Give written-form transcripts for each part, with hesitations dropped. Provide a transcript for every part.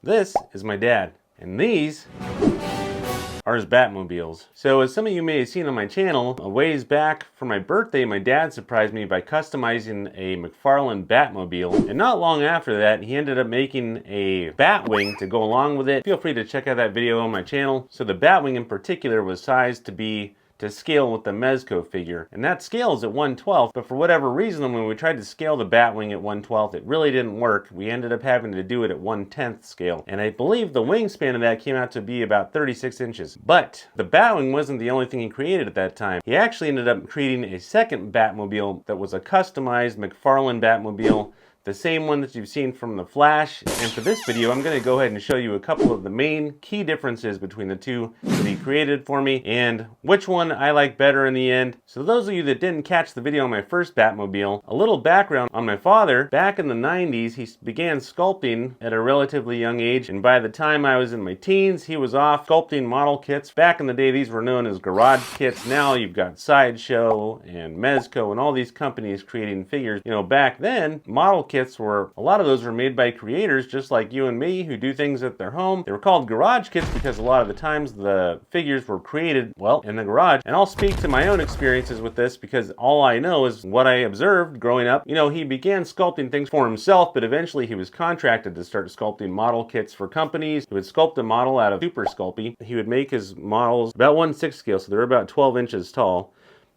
This is my dad, and these are his Batmobiles. So as some of you may have seen on my channel, a ways back for my birthday, my dad surprised me by customizing a McFarlane Batmobile. And not long after that, he ended up making a Batwing to go along with it. Feel free to check out that video on my channel. So the Batwing in particular was sized to scale with the Mezco figure. And that scales at 1/12, but for whatever reason, when we tried to scale the Batwing at 1/12, it really didn't work. We ended up having to do it at 1/10 scale. And I believe the wingspan of that came out to be about 36 inches. But the Batwing wasn't the only thing he created at that time. He actually ended up creating a second Batmobile that was a customized McFarlane Batmobile, the same one that you've seen from The Flash. And for this video, I'm going to go ahead and show you a couple of the main key differences between the two that he created for me and which one I like better in the end. So those of you that didn't catch the video on my first Batmobile, a little background on my father. Back in the 90s, he began sculpting at a relatively young age, and by the time I was in my teens, he was off sculpting model kits. Back in the day, these were known as garage kits. Now you've got Sideshow and Mezco and all these companies creating figures. You know, back then, model kits were, a lot of those were made by creators just like you and me who do things at their home. They were called garage kits because a lot of the times the figures were created, well, in the garage. And I'll speak to my own experiences with this because all I know is what I observed growing up. You know, he began sculpting things for himself, but eventually he was contracted to start sculpting model kits for companies. He would sculpt a model out of Super Sculpey. He would make his models about 1/6 scale, so they're about 12 inches tall.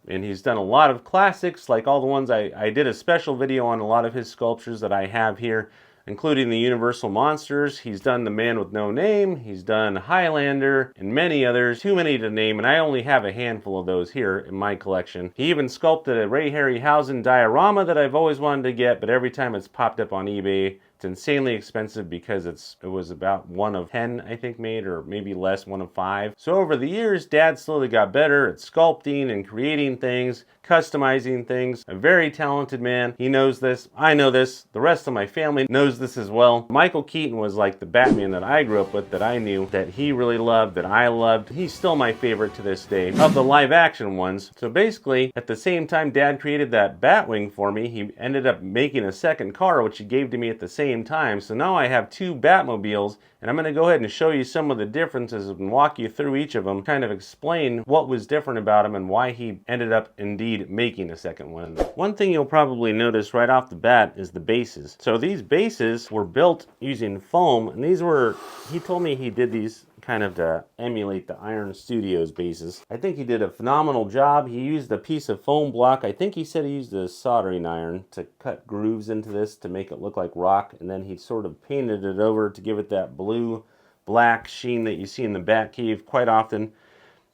And he's done a lot of classics, like all the ones I did a special video on a lot of his sculptures that I have here, including the Universal Monsters. He's done The Man with No Name, he's done Highlander, and many others, too many to name, and I only have a handful of those here in my collection. He even sculpted a Ray Harryhausen diorama that I've always wanted to get, but every time it's popped up on eBay, it's insanely expensive because it was about 1 of 10, I think, made, or maybe less, 1 of 5. So over the years, Dad slowly got better at sculpting and creating things, customizing things. A very talented man. He knows this. I know this. The rest of my family knows this as well. Michael Keaton was like the Batman that I grew up with, that I knew, that he really loved, that I loved. He's still my favorite to this day of the live action ones. So basically, at the same time Dad created that Batwing for me, he ended up making a second car, which he gave to me at the same time. So now I have 2 Batmobiles, and I'm going to go ahead and show you some of the differences and walk you through each of them, kind of explain what was different about them and why he ended up indeed making a second one. One thing you'll probably notice right off the bat is the bases. So these bases were built using foam, and these were, he told me he did these kind of to emulate the Iron Studios bases. I think he did a phenomenal job. He used a piece of foam block. I think he said he used a soldering iron to cut grooves into this to make it look like rock, and then he sort of painted it over to give it that blue black sheen that you see in the Batcave quite often.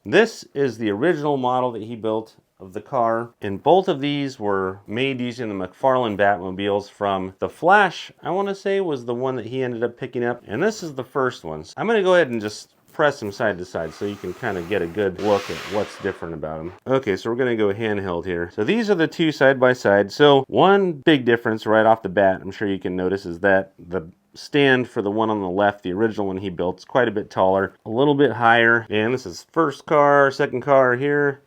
This is the original model that he built of the car, and both of these were made using the McFarlane Batmobiles from The Flash, I want to say, was the one that he ended up picking up, and this is the first one. I'm going to go ahead and just press them side to side so you can kind of get a good look at what's different about them. Okay, so we're going to go handheld here. So these are the 2 side by side. So one big difference right off the bat, I'm sure you can notice, is that the stand for the one on the left, the original one he built, is quite a bit taller, a little bit higher. And this is first car, second car here.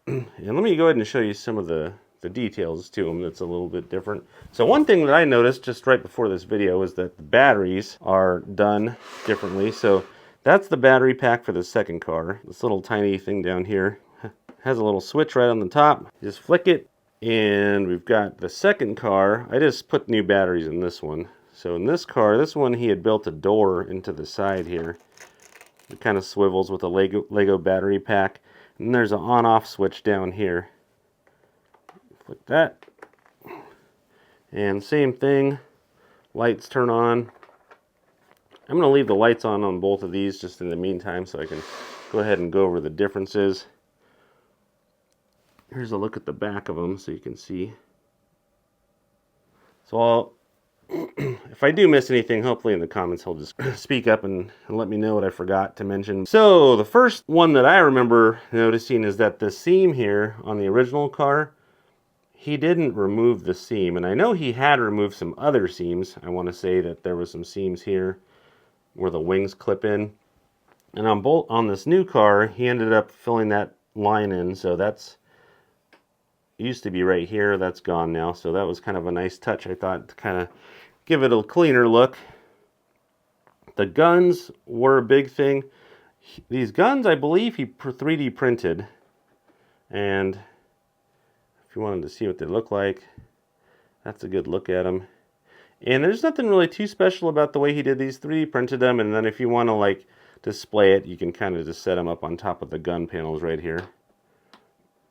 And let me go ahead and show you some of the details to them that's a little bit different. So one thing that I noticed just right before this video is that the batteries are done differently. So that's the battery pack for the second car. This little tiny thing down here has a little switch right on the top. You just flick it, and we've got the second car. I just put new batteries in this one. So in this car, this one, he had built a door into the side here. It kind of swivels with a Lego battery pack. And there's an on-off switch down here. Click that. And same thing. Lights turn on. I'm going to leave the lights on both of these just in the meantime so I can go ahead and go over the differences. Here's a look at the back of them so you can see. So if I do miss anything, hopefully in the comments he'll just speak up and let me know what I forgot to mention. So the first one that I remember noticing is that the seam here on the original car, he didn't remove the seam. And I know he had removed some other seams. I want to say that there was some seams here where the wings clip in. And on this new car, he ended up filling that line in. So that's used to be right here. That's gone now. So that was kind of a nice touch, I thought, to kind of give it a cleaner look. The guns were a big thing. These guns, I believe he 3D printed. And if you wanted to see what they look like, that's a good look at them. And there's nothing really too special about the way he did these. 3D printed them, and then if you want to like display it, you can kind of just set them up on top of the gun panels right here.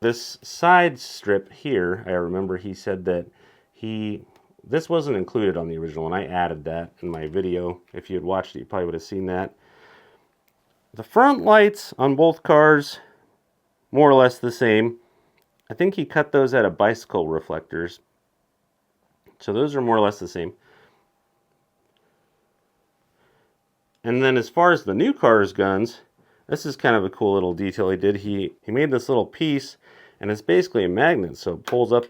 This side strip here, I remember he said that this wasn't included on the original, and I added that in my video. If you had watched it, you probably would have seen that. The front lights on both cars, more or less the same. I think he cut those out of bicycle reflectors. So those are more or less the same. And then as far as the new car's guns, this is kind of a cool little detail he did. He made this little piece, and it's basically a magnet, so it pulls up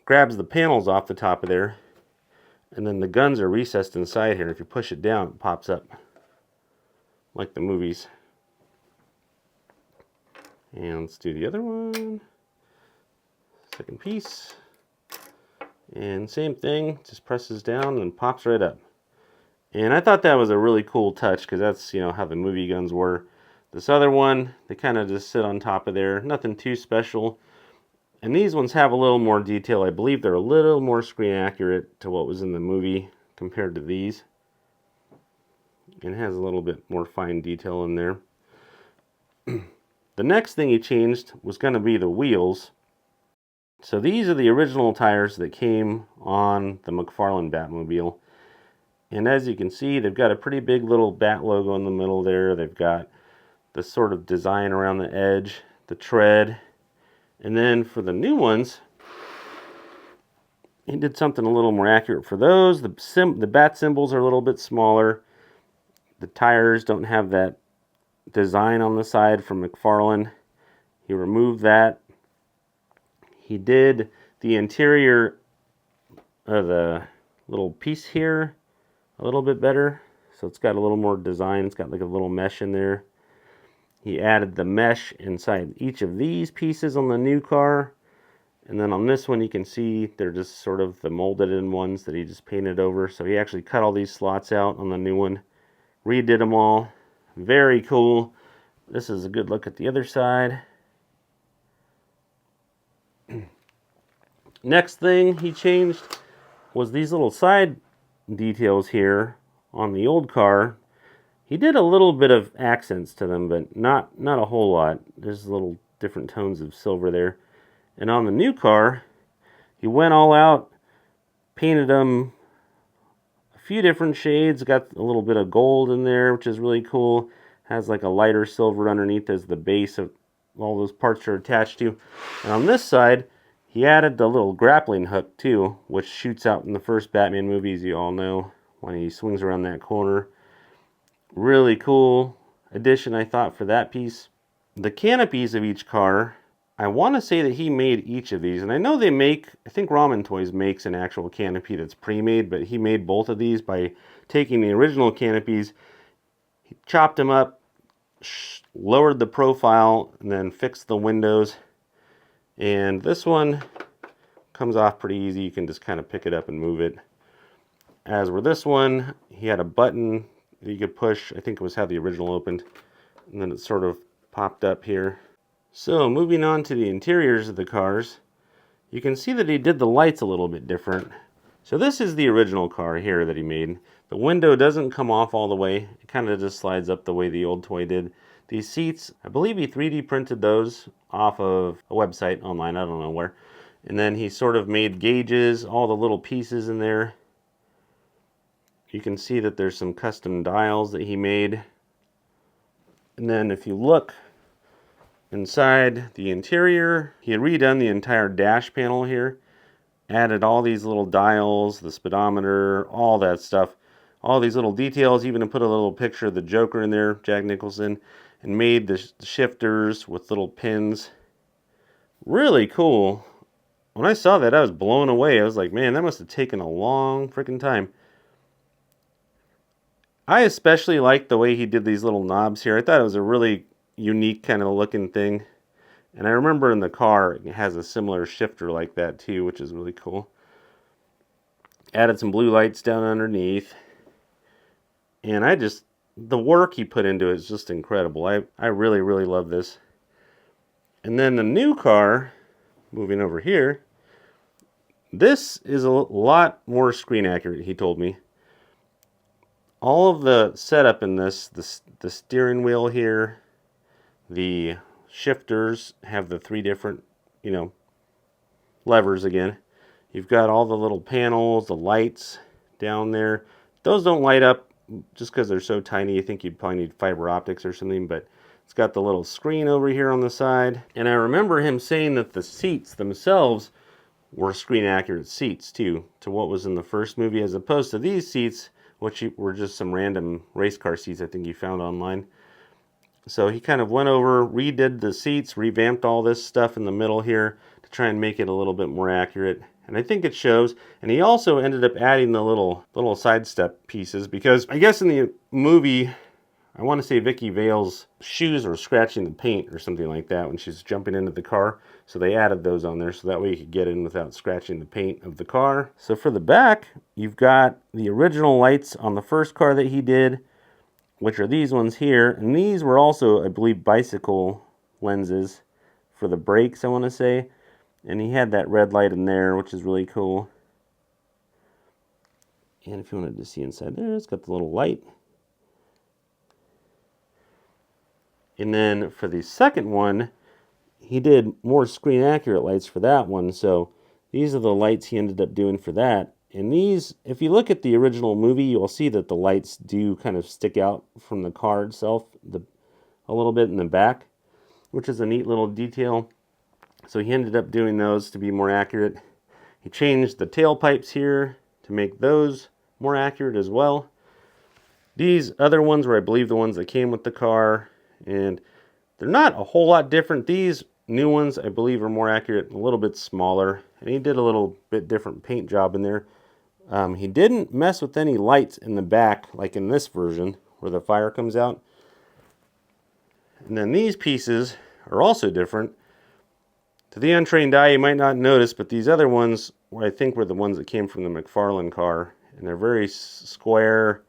grabs the panels off the top of there, and then the guns are recessed inside here. If you push it down, it pops up like the movies. And let's do the other one. Second piece. And same thing, just presses down and pops right up. And I thought that was a really cool touch, because that's, you know, how the movie guns were. This other one, they kind of just sit on top of there. Nothing too special. And these ones have a little more detail. I believe they're a little more screen accurate to what was in the movie compared to these. And it has a little bit more fine detail in there. The next thing he changed was going to be the wheels. So these are the original tires that came on the McFarlane Batmobile. And as you can see, they've got a pretty big little bat logo in the middle there. They've got the sort of design around the edge, the tread. And then for the new ones, he did something a little more accurate for those. The bat symbols are a little bit smaller. The tires don't have that design on the side from McFarlane. He removed that. He did the interior of the little piece here a little bit better. So it's got a little more design. It's got like a little mesh in there. He added the mesh inside each of these pieces on the new car. And then on this one, you can see they're just sort of the molded in ones that he just painted over. So he actually cut all these slots out on the new one. Redid them all. Very cool. This is a good look at the other side. Next thing he changed was these little side details here on the old car. He did a little bit of accents to them, but not a whole lot. There's little different tones of silver there. And on the new car, he went all out, painted them a few different shades. Got a little bit of gold in there, which is really cool. Has like a lighter silver underneath as the base of all those parts are attached to. And on this side, he added the little grappling hook too, which shoots out in the first Batman movies, you all know, when he swings around that corner. Really cool addition, I thought, for that piece. The canopies of each car, I want to say that he made each of these. And I know they make, I think Ramen Toys makes an actual canopy that's pre-made, but he made both of these by taking the original canopies, he chopped them up, lowered the profile, and then fixed the windows. And this one comes off pretty easy. You can just kind of pick it up and move it. As with this one, he had a button that you could push. I think it was how the original opened. And then it sort of popped up here. So moving on to the interiors of the cars, you can see that he did the lights a little bit different. So this is the original car here that he made. The window doesn't come off all the way. It kind of just slides up the way the old toy did. These seats, I believe he 3D printed those off of a website online, I don't know where. And then he sort of made gauges, all the little pieces in there. You can see that there's some custom dials that he made. And then if you look inside the interior, he had redone the entire dash panel here. Added all these little dials, the speedometer, all that stuff. All these little details, even put a little picture of the Joker in there, Jack Nicholson. And made the shifters with little pins. Really cool. When I saw that, I was blown away. I was like, man, that must have taken a long freaking time. I especially liked the way he did these little knobs here. I thought it was a really unique kind of looking thing. And I remember in the car, it has a similar shifter like that too, which is really cool. Added some blue lights down underneath. And the work he put into it is just incredible. I really, really love this. And then the new car, moving over here, this is a lot more screen accurate, he told me. All of the setup in this, the steering wheel here, the shifters have the 3 different, levers again. You've got all the little panels, the lights down there. Those don't light up just because they're so tiny. You think you'd probably need fiber optics or something, but it's got the little screen over here on the side. And I remember him saying that the seats themselves were screen accurate seats too, to what was in the first movie, as opposed to these seats, which were just some random race car seats I think you found online. So he kind of went over, redid the seats, revamped all this stuff in the middle here to try and make it a little bit more accurate. And I think it shows. And he also ended up adding the little sidestep pieces, because I guess in the movie, I want to say Vicky Vale's shoes were scratching the paint or something like that when she's jumping into the car. So they added those on there so that way you could get in without scratching the paint of the car. So for the back, you've got the original lights on the first car that he did, which are these ones here. And these were also, I believe, bicycle lenses for the brakes, I want to say. And he had that red light in there, which is really cool. And if you wanted to see inside there, it's got the little light. And then for the second one, he did more screen accurate lights for that one. So these are the lights he ended up doing for that. And these, if you look at the original movie, you'll see that the lights do kind of stick out from the car itself a little bit in the back, which is a neat little detail. So he ended up doing those to be more accurate. He changed the tailpipes here to make those more accurate as well. These other ones were, I believe, the ones that came with the car, and they're not a whole lot different. These new ones, I believe, are more accurate, a little bit smaller, and he did a little bit different paint job in there. He didn't mess with any lights in the back, like in this version, where the fire comes out. And then these pieces are also different. To the untrained eye, you might not notice, but these other ones, I think, were the ones that came from the McFarlane car. And they're very square,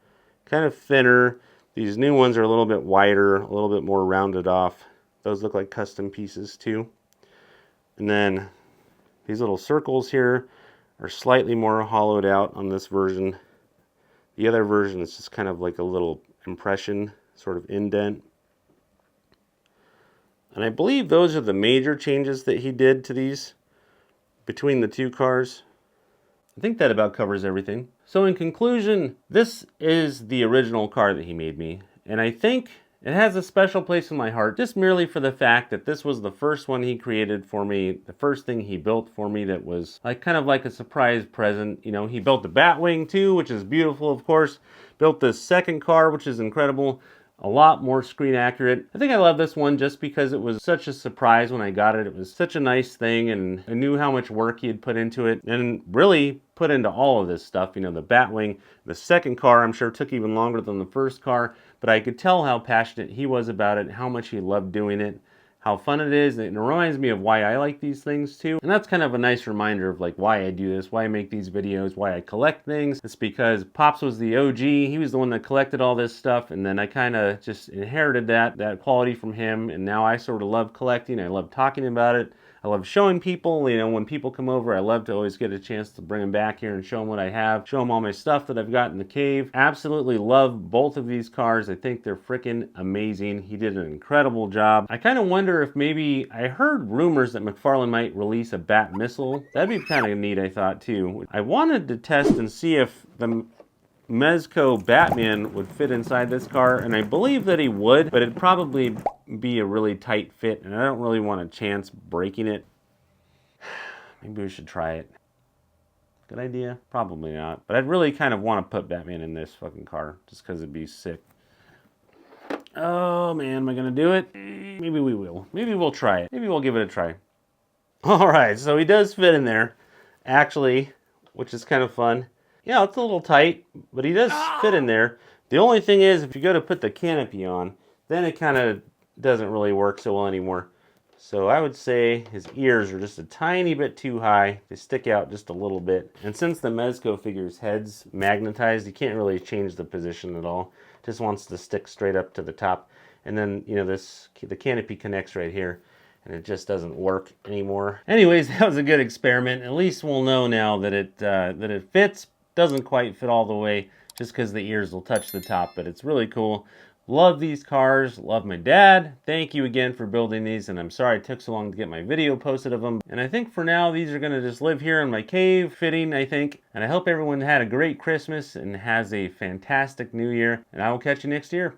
kind of thinner. These new ones are a little bit wider, a little bit more rounded off. Those look like custom pieces too. And then these little circles here are slightly more hollowed out on this version. The other version is just kind of like a little impression, sort of indent. And I believe those are the major changes that he did to these between the two cars. I think that about covers everything. So in conclusion, this is the original car that he made me. And I think it has a special place in my heart, just merely for the fact that this was the first one he created for me, the first thing he built for me that was kind of like a surprise present. He built the Batwing too, which is beautiful, of course. Built this second car, which is incredible. A lot more screen accurate. I think I love this one just because it was such a surprise when I got it. It was such a nice thing, and I knew how much work he had put into it, and really put into all of this stuff. The Batwing, the second car, I'm sure took even longer than the first car, but I could tell how passionate he was about it, how much he loved doing it, how fun it is, and it reminds me of why I like these things too. And that's kind of a nice reminder of why I do this, why I make these videos, why I collect things. It's because Pops was the OG. He was the one that collected all this stuff, and then I kind of just inherited that quality from him, and now I sort of love collecting. I love talking about it. I love showing people, when people come over, I love to always get a chance to bring them back here and show them what I have, show them all my stuff that I've got in the cave. Absolutely love both of these cars. I think they're freaking amazing. He did an incredible job. I kind of wonder if maybe, I heard rumors that McFarlane might release a Bat missile. That'd be kind of neat, I thought, too. I wanted to test and see if the Mezco Batman would fit inside this car, and I believe that he would, but it'd probably be a really tight fit, and I don't really want a chance breaking it. Maybe we should try it. Good idea? Probably not, but I'd really kind of want to put Batman in this fucking car, just because it'd be sick. Oh man, am I gonna do it? Maybe we will. Maybe we'll try it. Maybe we'll give it a try. Alright, so he does fit in there, actually, which is kind of fun. Yeah, it's a little tight, but he does fit in there. The only thing is, if you go to put the canopy on, then it kind of doesn't really work so well anymore. So I would say his ears are just a tiny bit too high. They stick out just a little bit. And since the Mezco figure's head's magnetized, you can't really change the position at all. Just wants to stick straight up to the top. And then, you know, the canopy connects right here, and it just doesn't work anymore. Anyways, that was a good experiment. At least we'll know now that it fits. Doesn't quite fit all the way, just because the ears will touch the top, but it's really cool. Love these cars, love my dad. Thank you again for building these, and I'm sorry it took so long to get my video posted of them. And I think for now, these are gonna just live here in my cave, fitting, I think. And I hope everyone had a great Christmas and has a fantastic New Year, and I will catch you next year.